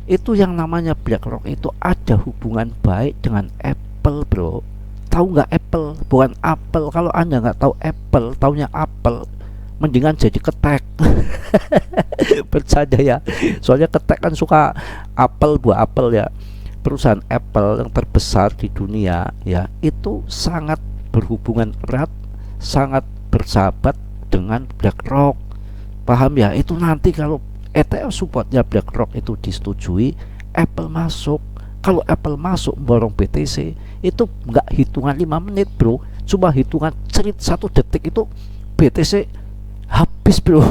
Itu yang namanya BlackRock itu ada hubungan baik dengan Apple, bro. Tahu nggak Apple? Bukan Apple. Kalau Anda nggak tahu Apple, taunya Apple, mendingan jadi ketek. Percaya ya. Soalnya ketek kan suka apel, buah apel ya. Perusahaan Apple yang terbesar di dunia ya, itu sangat berhubungan erat, sangat bersahabat dengan BlackRock. Paham ya? Itu nanti kalau ETF supportnya BlackRock itu disetujui, Apple masuk. Kalau Apple masuk borong BTC, itu nggak hitungan 5 menit, bro. Cuma hitungan cerit 1 detik itu BTC habis, bro.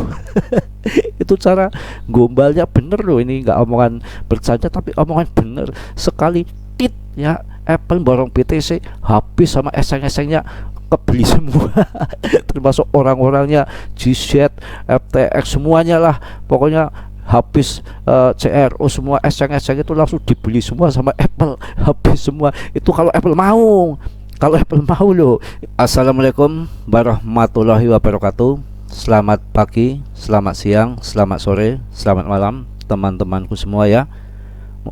Itu cara gombalnya bener loh, ini nggak omongan bercanda tapi omongan bener. Sekali tit ya, Apple borong BTC habis, sama eseng-esengnya kebeli semua. Termasuk orang-orangnya, GZ, FTX, semuanya lah pokoknya habis. CRO semua, eseng-eseng itu langsung dibeli semua sama Apple, habis semua. Itu kalau Apple mau, kalau Apple mau loh. Assalamualaikum warahmatullahi wabarakatuh. Selamat pagi, selamat siang, selamat sore, selamat malam teman-temanku semua ya.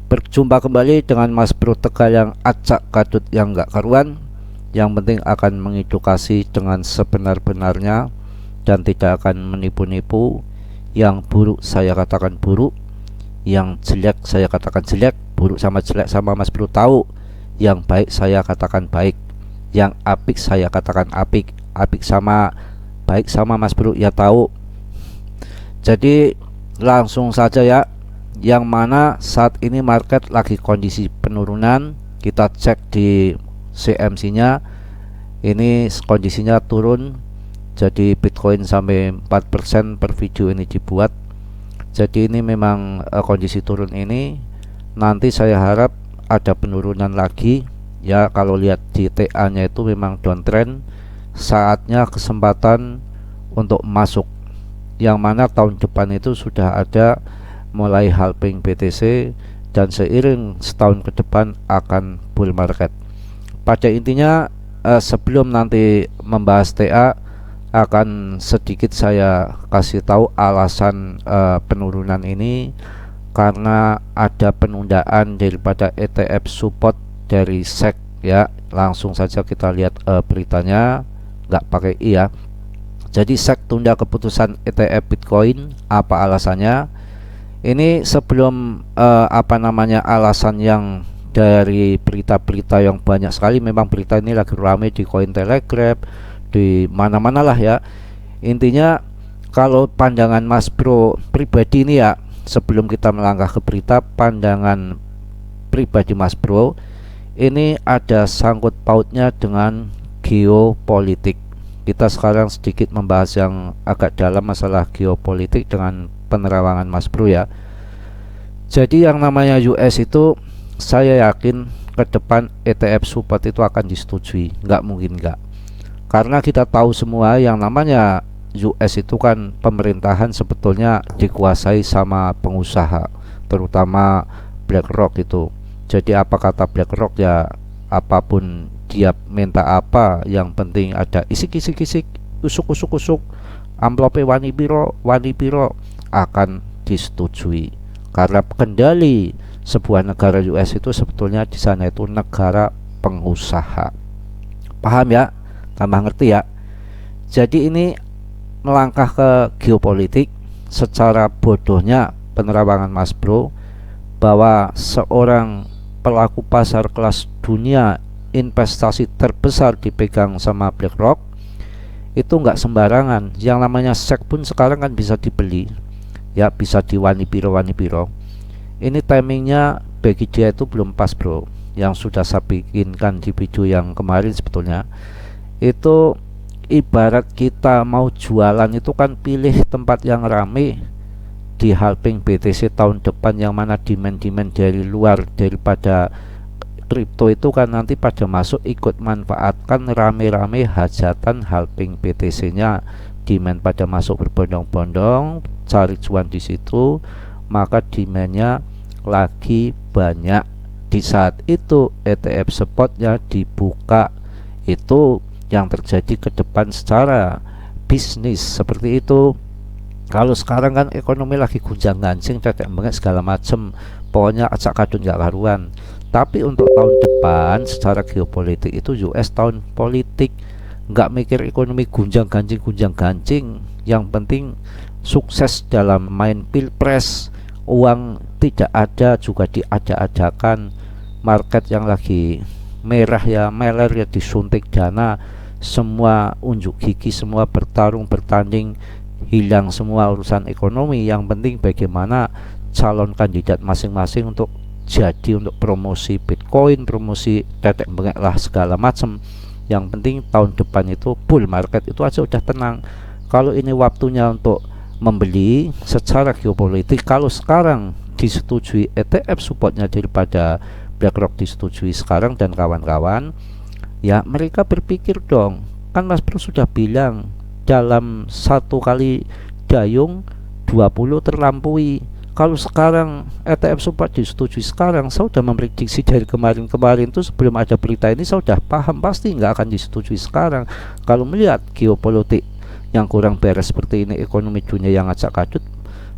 Berjumpa kembali dengan Mas Bro Tegal yang acak kadut yang gak karuan. Yang penting akan mengedukasi dengan sebenar-benarnya dan tidak akan menipu-nipu. Yang buruk saya katakan buruk, yang jelek saya katakan jelek. Buruk sama jelek sama Mas Bro tahu. Yang baik saya katakan baik, yang apik saya katakan apik. Apik sama baik sama Mas Bro ya tahu. Jadi langsung saja ya, yang mana saat ini market lagi kondisi penurunan. Kita cek di CMC nya, ini kondisinya turun. Jadi Bitcoin sampai 4% per video ini dibuat. Jadi ini memang kondisi turun ini. Nanti saya harap ada penurunan lagi ya. Kalau lihat di TA nya itu memang downtrend. Saatnya kesempatan untuk masuk, yang mana tahun depan itu sudah ada mulai halving BTC, dan seiring setahun ke depan akan bull market. Pada intinya sebelum nanti membahas TA, akan sedikit saya kasih tahu alasan penurunan ini. Karena ada penundaan daripada ETF support dari SEC ya. Langsung saja kita lihat beritanya, nggak pakai i ya. Jadi SEC tunda keputusan ETF Bitcoin. Apa alasannya? Ini sebelum alasan yang dari berita-berita yang banyak sekali. Memang berita ini lagi ramai di Cointelegraph, di mana-mana lah ya. Intinya kalau pandangan Mas Bro pribadi ini ya, sebelum kita melangkah ke berita, pandangan pribadi Mas Bro ini ada sangkut pautnya dengan geopolitik. Kita sekarang sedikit membahas yang agak dalam masalah geopolitik dengan penerawangan Mas Bro ya. Jadi yang namanya US itu, saya yakin ke depan ETF support itu akan disetujui, nggak mungkin nggak. Karena kita tahu semua yang namanya US itu kan pemerintahan sebetulnya dikuasai sama pengusaha, terutama BlackRock itu. Jadi apa kata BlackRock ya, apapun dia minta apa, yang penting ada isik-isik-isik, usuk-usuk-usuk, amplope wani piro akan disetujui. Karena kendali sebuah negara US itu sebetulnya di sana itu negara pengusaha. Paham ya? Tambah ngerti ya. Jadi ini melangkah ke geopolitik. Secara bodohnya penerawangan Mas Bro bahwa seorang pelaku pasar kelas dunia, investasi terbesar dipegang sama BlackRock, itu nggak sembarangan. Yang namanya SEC pun sekarang kan bisa dibeli ya, bisa di wani piro. Ini timingnya bagi dia itu belum pas, bro. Yang sudah saya bikinkan di video yang kemarin sebetulnya itu, ibarat kita mau jualan itu kan pilih tempat yang rame di halving BTC tahun depan, yang mana demand dari luar daripada kripto itu kan nanti pada masuk ikut manfaatkan rame-rame hajatan halving BTC nya. Demand pada masuk berbondong-bondong cari cuan di situ, maka demandnya lagi banyak. Di saat itu ETF spotnya dibuka. Itu yang terjadi ke depan secara bisnis seperti itu. Kalau sekarang kan ekonomi lagi gunjang-ganjing, tetek banget segala macem, pokoknya acak kadut nggak karuan. Tapi untuk tahun depan secara geopolitik itu US tahun politik, nggak mikir ekonomi gunjang ganjing. Yang penting sukses dalam main pilpres, uang tidak ada juga diajak-ajakan, market yang lagi merah ya meler ya disuntik dana, semua unjuk gigi, semua bertanding, hilang semua urusan ekonomi. Yang penting bagaimana calon kandidat masing-masing untuk jadi untuk promosi Bitcoin, promosi tetek bengek lah segala macam. Yang penting tahun depan itu bull market itu aja udah tenang. Kalau ini waktunya untuk membeli secara geopolitik, kalau sekarang disetujui ETF supportnya daripada BlackRock disetujui sekarang dan kawan-kawan, ya mereka berpikir dong. Kan Mas Bro sudah bilang dalam satu kali dayung 20 terlampaui. Kalau sekarang ETF support disetujui sekarang, saya sudah memprediksi dari kemarin-kemarin itu sebelum ada berita ini saya sudah paham pasti nggak akan disetujui sekarang. Kalau melihat geopolitik yang kurang beres seperti ini, ekonomi dunia yang acak kadut,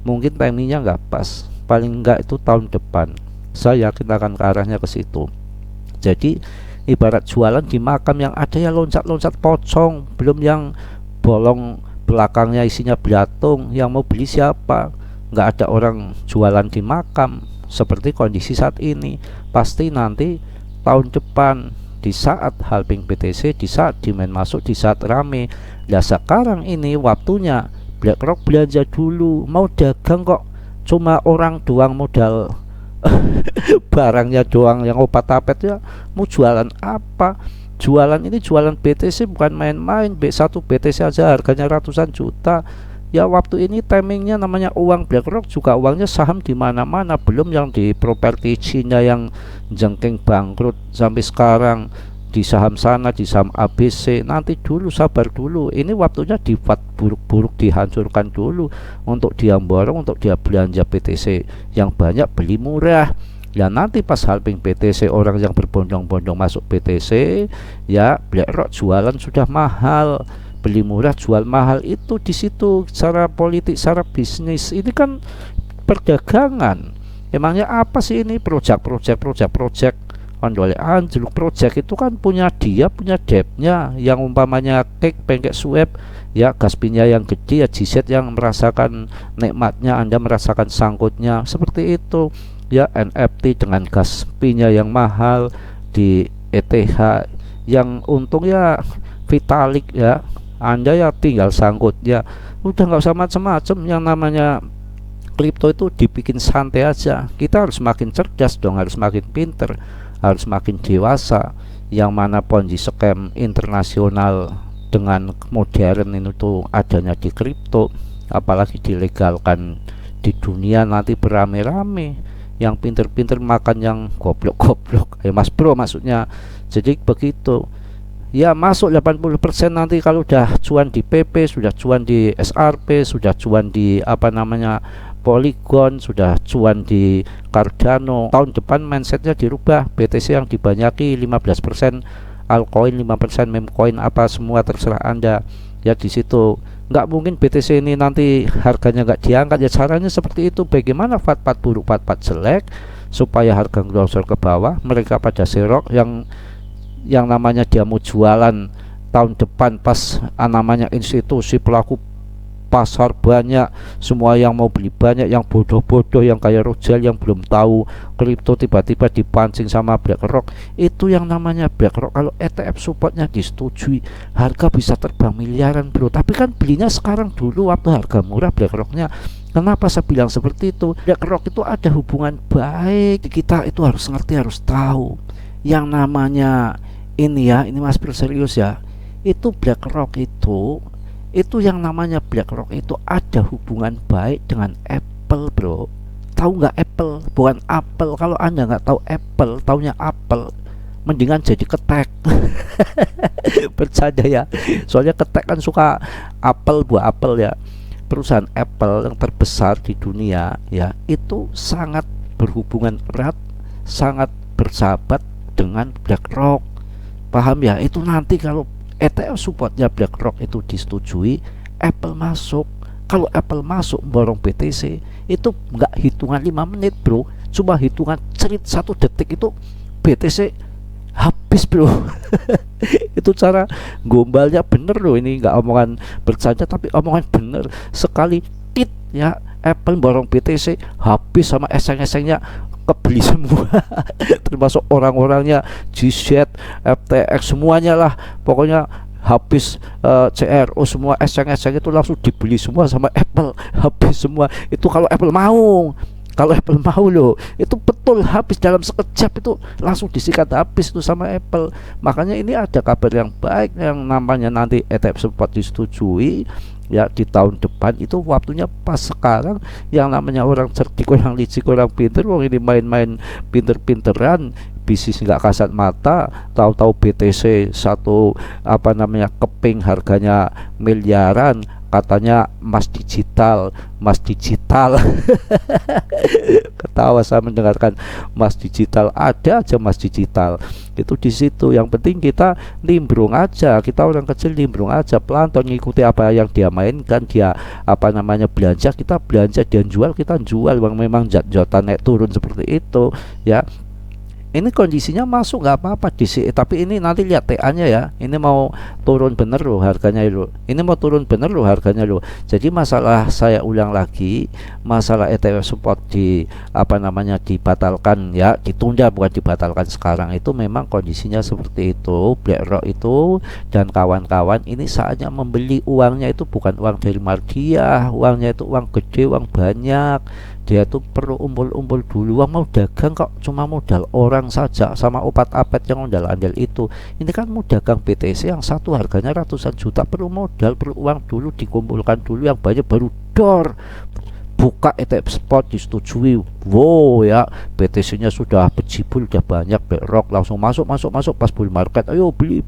mungkin timingnya nggak pas. Paling nggak itu tahun depan. Saya yakin akan ke arahnya ke situ. Jadi ibarat jualan di makam yang ada ya loncat-loncat pocong, belum yang bolong belakangnya isinya belatung. Yang mau beli siapa? Nggak ada orang jualan di makam. Seperti kondisi saat ini, pasti nanti tahun depan di saat halving BTC, di saat demand masuk, di saat rame. Nah sekarang ini waktunya BlackRock belanja dulu. Mau dagang kok cuma orang doang modal barangnya doang yang obat apet, ya mau jualan apa? Jualan ini jualan BTC bukan main-main. B1 BTC aja harganya ratusan juta. Ya waktu ini timingnya namanya uang BlackRock juga uangnya saham di mana-mana, belum yang di properti Cina yang jengking bangkrut sampai sekarang, di saham sana, di saham ABC. Nanti dulu, sabar dulu. Ini waktunya dibuat buruk-buruk, dihancurkan dulu untuk dia borong, untuk dia belanja BTC yang banyak, beli murah. Ya nanti pas halving BTC orang yang berbondong-bondong masuk BTC, ya BlackRock jualan sudah mahal, beli murah jual mahal. Itu di situ secara politik, secara bisnis ini kan perdagangan. Emangnya apa sih ini? Project ondole anjluk. Project itu kan punya dia, punya debtnya. Yang umpamanya cake, pancake swap, ya gaspinya yang gede, ya GZ yang merasakan nikmatnya, Anda merasakan sangkutnya. Seperti itu ya. NFT dengan gaspinya yang mahal, di ETH yang untung ya Vitalik ya, Anda ya tinggal sangkut ya. Udah nggak usah macam-macam. Yang namanya kripto itu dibikin santai aja. Kita harus makin cerdas dong, harus makin pinter, harus makin dewasa. Yang mana Ponzi scam internasional dengan modern itu adanya di kripto, apalagi dilegalkan di dunia, nanti beramai-ramai. Yang pinter-pinter makan yang goblok-goblok, Mas Bro maksudnya. Jadi begitu ya, masuk 80% nanti kalau udah cuan di PP, sudah cuan di SRP, sudah cuan di apa namanya Polygon, sudah cuan di Cardano. Tahun depan mindsetnya dirubah, BTC yang dibanyaki 15%, altcoin 5%, meme coin apa semua terserah Anda. Ya di situ nggak mungkin BTC ini nanti harganya nggak diangkat. Ya caranya seperti itu. Bagaimana fat-fat buruk, fat-fat jelek supaya harga ngelosor ke bawah, mereka pada serok. Yang namanya dia mau jualan tahun depan pas namanya institusi pelaku pasar banyak, semua yang mau beli banyak, yang bodoh-bodoh yang kayak Rojal yang belum tahu kripto tiba-tiba dipancing sama BlackRock. Itu yang namanya BlackRock. Kalau ETF supportnya disetujui, harga bisa terbang miliaran bro. Tapi kan belinya sekarang dulu waktu harga murah BlackRocknya. Kenapa saya bilang seperti itu? BlackRock itu ada hubungan baik. Kita itu harus ngerti, harus tahu. Yang namanya ini ya, ini Mas Bro serius ya. Itu BlackRock itu yang namanya BlackRock itu ada hubungan baik dengan Apple bro. Tahu nggak Apple? Bukan Apple. Kalau Anda nggak tahu Apple, taunya Apple, mendingan jadi ketek. Bercanda ya. Soalnya ketek kan suka apel, buah apel ya. Perusahaan Apple yang terbesar di dunia ya, itu sangat berhubungan erat, sangat bersahabat dengan BlackRock. Paham ya? Itu nanti kalau ETF supportnya BlackRock itu disetujui, Apple masuk. Kalau Apple masuk borong BTC itu nggak hitungan 5 menit bro, cuma hitungan cerit 1 detik itu BTC habis bro. Itu cara gombalnya bener loh, ini nggak omongan bercanda tapi omongan bener. Sekali tit ya Apple borong BTC habis, sama eseng-esengnya kebeli semua. Termasuk orang-orangnya, GZ, FTX, semuanya lah pokoknya habis. CRO semua eseng-eseng itu langsung dibeli semua sama Apple, habis semua. Itu kalau Apple mau, loh, itu betul habis dalam sekejap, itu langsung disikat habis itu sama Apple. Makanya ini ada kabar yang baik, yang namanya nanti ETF spot disetujui ya di tahun depan. Itu waktunya pas sekarang. Yang namanya orang cerdik, orang licik, orang pinter, wong ini main-main pinter-pinteran, bisnis nggak kasat mata, tahu-tahu BTC satu keping harganya miliaran, katanya emas digital. Ketawa saya mendengarkan emas digital. Ada aja emas digital itu di situ. Yang penting kita nimbrung aja, kita orang kecil nimbrung aja, pelan-pelan ngikuti apa yang dia mainkan. Dia belanja, kita belanja, dia jual, kita jual. Memang jat-jatan naik turun seperti itu ya. Ini kondisinya masuk nggak apa-apa di sini, tapi ini nanti lihat TA-nya ya. Ini mau turun bener loh harganya loh. Ini mau turun bener loh harganya loh. Jadi masalah, saya ulang lagi, masalah ETF support dibatalkan ya, ditunda bukan dibatalkan sekarang, itu memang kondisinya seperti itu. BlackRock itu dan kawan-kawan ini saatnya membeli. Uangnya itu bukan uang dari Mardiah, uangnya itu uang gede, uang banyak. Dia tuh perlu umpul-umpul dulu. Uang mau dagang kok cuma modal orang saja, sama opat apet yang ondal-andal itu. Ini kan mau dagang BTC yang satu harganya ratusan juta, perlu modal, perlu uang dulu, dikumpulkan dulu yang banyak baru dor. Buka ETF spot disetujui, wow ya, BTC nya sudah berjibul, sudah banyak. BlackRock langsung masuk pas bull market. Ayo beli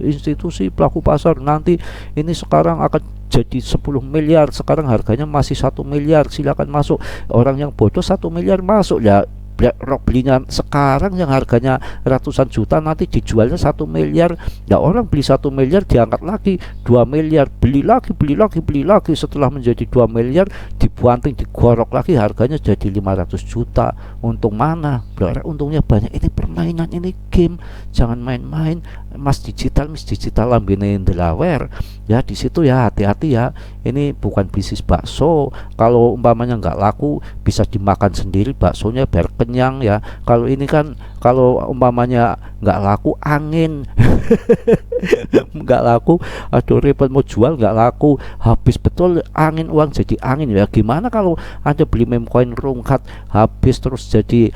institusi pelaku pasar. Nanti ini sekarang akan jadi 10 miliar, sekarang harganya masih 1 miliar, silakan masuk. Orang yang bodoh 1 miliar masuk ya. BlackRock belinya sekarang yang harganya ratusan juta, nanti dijualnya 1 miliar. Ya orang beli 1 miliar diangkat lagi 2 miliar, beli lagi. Setelah menjadi 2 miliar dibuanting, digorok lagi, harganya jadi 500 juta. Untung mana? BlackRock untungnya banyak. Ini permainan, ini game, jangan main-main. Emas digital lambene Delaware ya, di situ ya hati-hati ya. Ini bukan bisnis bakso. Kalau umpamanya nggak laku bisa dimakan sendiri baksonya biar kenyang ya. Kalau ini kan, kalau umpamanya nggak laku, angin. Nggak laku, aduh repot, mau jual nggak laku, habis betul, angin, uang jadi angin ya. Gimana kalau Anda beli meme coin rungkat habis, terus jadi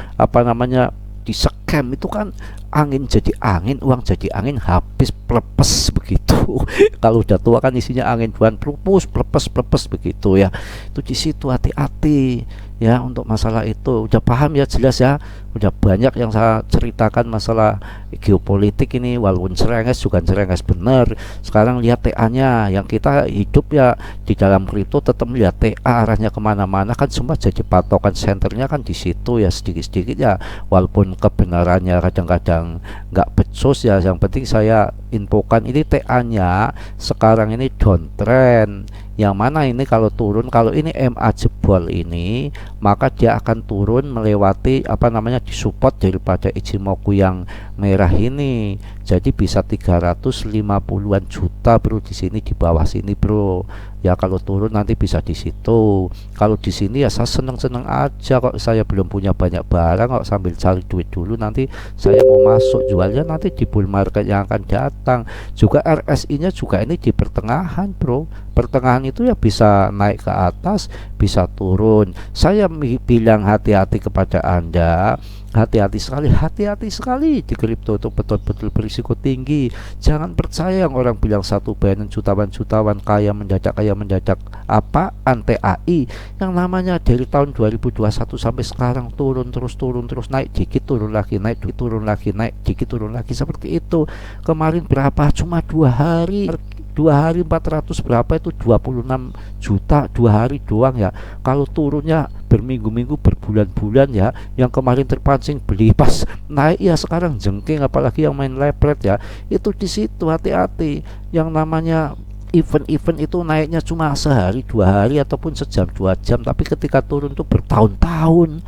di scam, itu kan angin jadi angin, uang jadi angin, habis plepes begitu. Kalau udah tua kan isinya angin, buan plepes begitu ya. Itu di situ hati-hati ya untuk masalah itu. Udah paham ya, jelas ya. Udah banyak yang saya ceritakan masalah geopolitik ini, walaupun cerenges juga cerenges bener. Sekarang lihat TA-nya, yang kita hidup ya di dalam kripto tetap lihat TA arahnya kemana-mana kan, semua jadi patokan senternya kan di situ ya, sedikit-sedikit ya. Walaupun kebenarannya kadang-kadang nggak becus ya, yang penting saya infokan ini TA-nya sekarang ini downtrend. Yang mana ini kalau turun, kalau ini MA jebol ini, maka dia akan turun melewati disupport daripada Ichimoku yang merah ini. Jadi bisa 350-an juta bro di sini, di bawah sini bro. Ya kalau turun nanti bisa di situ. Kalau di sini ya saya seneng-seneng aja kok, saya belum punya banyak barang kok, sambil cari duit dulu, nanti saya mau masuk jualnya nanti di bull market yang akan datang. Juga RSI-nya juga ini di pertengahan bro. Pertengahan itu ya bisa naik ke atas, bisa turun. Saya bilang hati-hati kepada Anda, hati-hati sekali di kripto itu, betul-betul berisiko tinggi. Jangan percaya yang orang bilang satu bayanan jutawan kaya mendadak apaan TAI. Yang namanya dari tahun 2021 sampai sekarang turun terus, naik dikit turun lagi, naik dikit turun lagi, seperti itu. Kemarin berapa, cuma 2 hari 400 berapa itu, 26 juta 2 hari doang ya. Kalau turunnya berminggu-minggu, berbulan-bulan ya. Yang kemarin terpancing beli pas naik ya sekarang jengking, apalagi yang main lepret ya. Itu di situ hati-hati. Yang namanya event-event itu naiknya cuma sehari 2 hari ataupun sejam 2 jam, tapi ketika turun tuh bertahun-tahun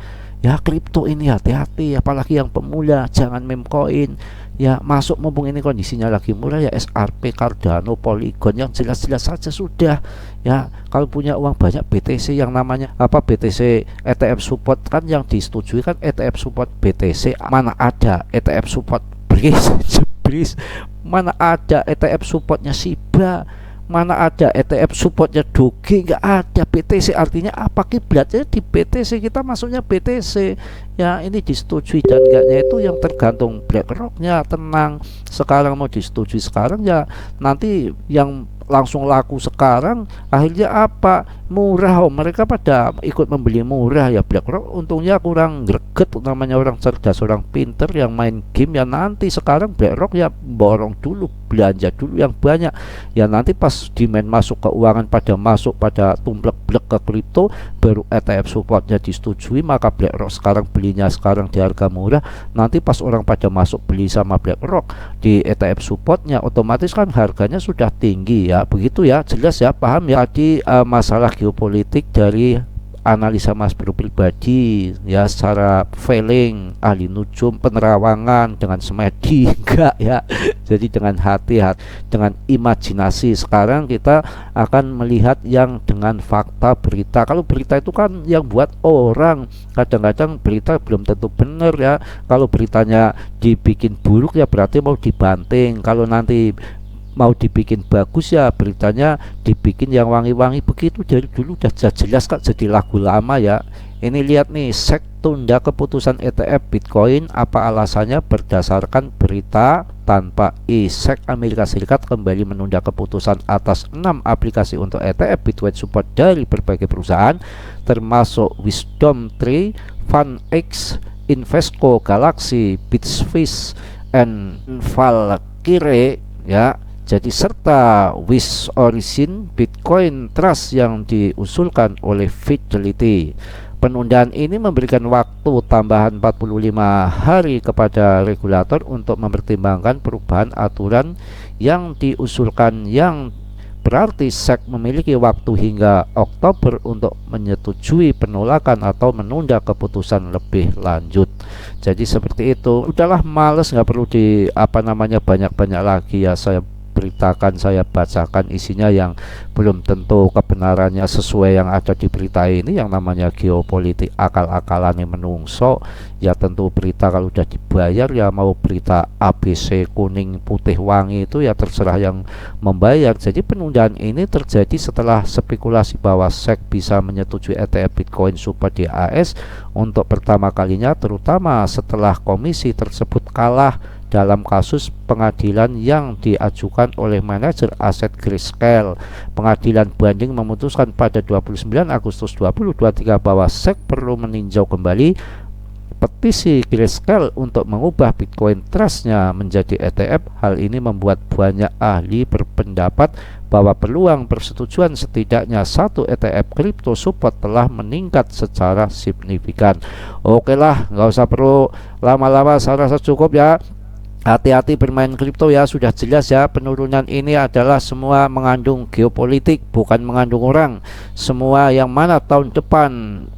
Ya kripto ini hati-hati, apalagi yang pemula, jangan meme coin. Ya masuk mumpung ini kondisinya lagi murah, ya SRP, Cardano, Polygon yang jelas-jelas saja sudah. Ya kalau punya uang banyak, BTC yang namanya apa, BTC ETF support kan yang disetujui kan ETF support BTC. Mana ada ETF support BRIS, mana ada ETF supportnya Shiba, mana ada ETF supportnya Doge, nggak ada. BTC artinya apa, kiblatnya di BTC, kita masuknya BTC. Ya ini disetujui dan enggaknya itu yang tergantung BlackRock-nya. Tenang, sekarang mau disetujui sekarang, ya nanti yang langsung laku sekarang akhirnya apa, murah. Mereka pada ikut membeli murah, ya BlackRock untungnya kurang greget, namanya orang cerdas, orang pinter yang main game. Ya nanti sekarang BlackRock ya borong dulu, belanja dulu yang banyak, ya nanti pas demand masuk, keuangan pada masuk, pada tumplek-blek ke kripto, baru ETF supportnya disetujui, maka BlackRock sekarang belinya sekarang di harga murah. Nanti pas orang pada masuk beli sama BlackRock di ETF supportnya, otomatis kan harganya sudah tinggi. Ya begitu ya, jelas ya, paham ya. Tadi masalah geopolitik dari analisa Mas Bro pribadi, ya secara feeling, ahli nujum, penerawangan dengan semedi enggak ya. Jadi dengan hati, dengan imajinasi. Sekarang kita akan melihat yang dengan fakta berita. Kalau berita itu kan yang buat orang, kadang-kadang berita belum tentu benar ya. Kalau beritanya dibikin buruk ya berarti mau dibanting. Kalau nanti mau dibikin bagus ya beritanya dibikin yang wangi-wangi. Begitu dari dulu udah jelas kan, jadi lagu lama ya. Ini lihat nih, SEC tunda keputusan ETF Bitcoin, apa alasannya? Berdasarkan berita tanpa SEC Amerika Serikat kembali menunda keputusan atas 6 aplikasi untuk ETF Bitcoin support dari berbagai perusahaan termasuk Wisdom Tree, FunX, Invesco, Galaxy, Bitfish, and Valkyrie ya. Jadi serta Wish Origin Bitcoin Trust yang diusulkan oleh Fidelity. Penundaan ini memberikan waktu tambahan 45 hari kepada regulator untuk mempertimbangkan perubahan aturan yang diusulkan, yang berarti SEC memiliki waktu hingga Oktober untuk menyetujui penolakan atau menunda keputusan lebih lanjut. Jadi seperti itu. Udahlah, males, nggak perlu di banyak-banyak lagi ya saya beritakan, saya bacakan isinya yang belum tentu kebenarannya sesuai yang ada di berita ini. Yang namanya geopolitik, akal-akalan menungso. Ya tentu berita kalau udah dibayar, ya mau berita ABC kuning putih wangi itu ya terserah yang membayar. Jadi penundaan ini terjadi setelah spekulasi bahwa SEC bisa menyetujui ETF Bitcoin support di AS untuk pertama kalinya, terutama setelah komisi tersebut kalah dalam kasus pengadilan yang diajukan oleh manajer aset Grayscale. Pengadilan banding memutuskan pada 29 Agustus 2023 bahwa SEC perlu meninjau kembali petisi Grayscale untuk mengubah Bitcoin Trust-nya menjadi ETF. Hal ini membuat banyak ahli berpendapat bahwa peluang persetujuan setidaknya satu ETF crypto support telah meningkat secara signifikan. Oke lah, nggak usah perlu lama-lama, saya rasa cukup ya. Hati-hati bermain kripto ya, sudah jelas ya. Penurunan ini adalah semua mengandung geopolitik, bukan mengandung orang. Semua yang mana tahun depan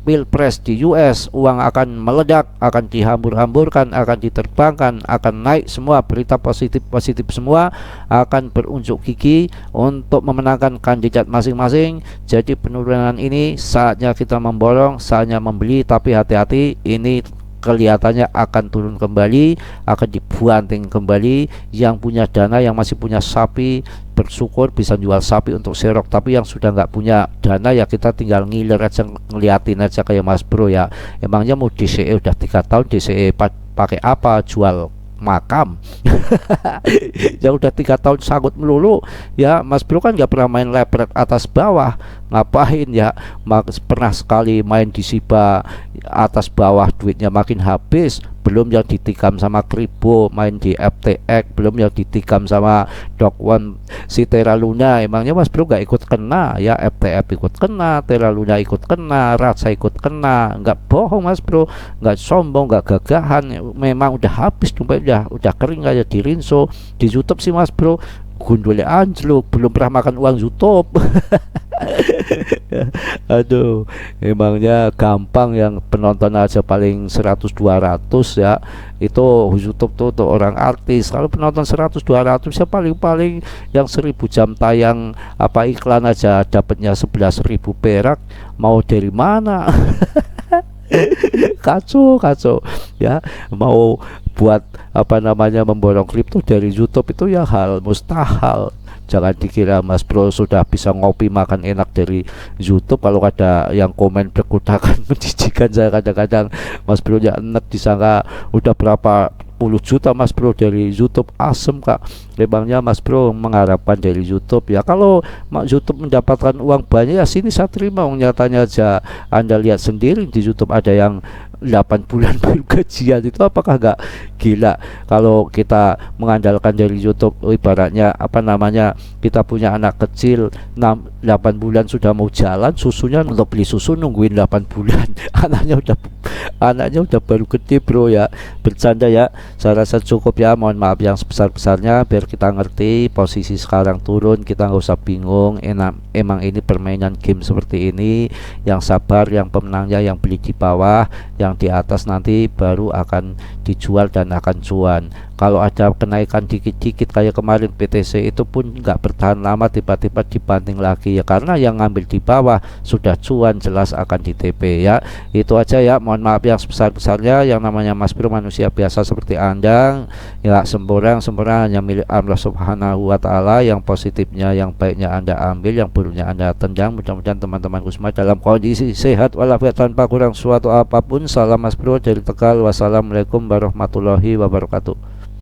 Pilpres di US, uang akan meledak, akan dihambur-hamburkan, akan diterbangkan, akan naik semua, berita positif semua akan berunjuk gigi untuk memenangkan kandidat masing-masing. Jadi penurunan ini saatnya kita memborong, saatnya membeli, tapi hati-hati, ini kelihatannya akan turun kembali, akan dibanting kembali. Yang punya dana, yang masih punya sapi, bersyukur bisa jual sapi untuk serok. Tapi yang sudah nggak punya dana ya kita tinggal ngiler aja, ngeliatin aja kayak Mas Bro ya. Emangnya mau DCE udah 3 tahun, DCE pakai apa? Jual makam. Ya udah 3 tahun sangkut melulu ya. Mas Bro kan nggak pernah main lepret atas bawah, ngapain ya? Pernah sekali main di Shiba atas bawah, duitnya makin habis. Belum yang ditikam sama Kribo, main di FTX, belum yang ditikam sama Dog One si Terra Luna. Emangnya Mas Bro nggak ikut kena ya? FTX ikut kena, Terra Luna ikut kena, Ratsa ikut kena. Nggak bohong Mas Bro, nggak sombong, nggak gagahan. Memang udah habis dompet, udah kering kayak di Rinso. Di YouTube sih Mas Bro gundulnya anjlok, belum pernah makan uang YouTube. Aduh, emangnya gampang yang penonton aja paling 100-200 ya. Itu YouTube tuh orang artis. Kalau penonton 100-200 ya paling-paling yang 1000 jam tayang apa iklan aja dapatnya 11.000 perak. Mau dari mana? Kacau kacau ya. Mau buat apa namanya memborong kripto dari YouTube itu ya hal mustahil. Jangan dikira Mas Bro sudah bisa ngopi makan enak dari YouTube. Kalau ada yang komen berkutakan menjijikan, saya kadang-kadang Mas Bro ya enak disangka udah berapa puluh juta Mas Bro dari YouTube. Asem Kak. Memangnya Mas Bro mengharapkan dari YouTube ya, kalau YouTube mendapatkan uang banyak ya sini saya terima. Nyatanya aja Anda lihat sendiri di YouTube ada yang 8 bulan baru gajian. Itu apakah nggak gila? Kalau kita mengandalkan dari YouTube, ibaratnya apa namanya, kita punya anak kecil 8 bulan sudah mau jalan, susunya untuk beli susu nungguin 8 bulan. Anaknya udah baru gede Bro ya. Bercanda ya, saya rasa cukup ya. Mohon maaf yang sebesar-besarnya, biar kita ngerti posisi sekarang turun, kita nggak usah bingung. Emang ini permainan game seperti ini. Yang sabar, yang pemenangnya yang beli di bawah, yang di atas nanti baru akan dijual dan akan cuan. Kalau ada kenaikan dikit-dikit kayak kemarin BTC, itu pun nggak bertahan lama, tiba-tiba dibanting lagi ya, karena yang ngambil di bawah sudah cuan, jelas akan di TP ya. Itu aja ya, mohon maaf yang sebesar-besarnya. Yang namanya Mas Bro manusia biasa seperti Anda ya, sempurna hanya milik Allah Subhanahu wa Ta'ala. Yang positifnya, yang baiknya Anda ambil, yang buruknya Anda tendang. Mudah-mudahan teman-temanku semua dalam kondisi sehat walafiat tanpa kurang suatu apapun. Salam Mas Bro dari Tegal. Wassalamualaikum warahmatullahi wabarakatuh.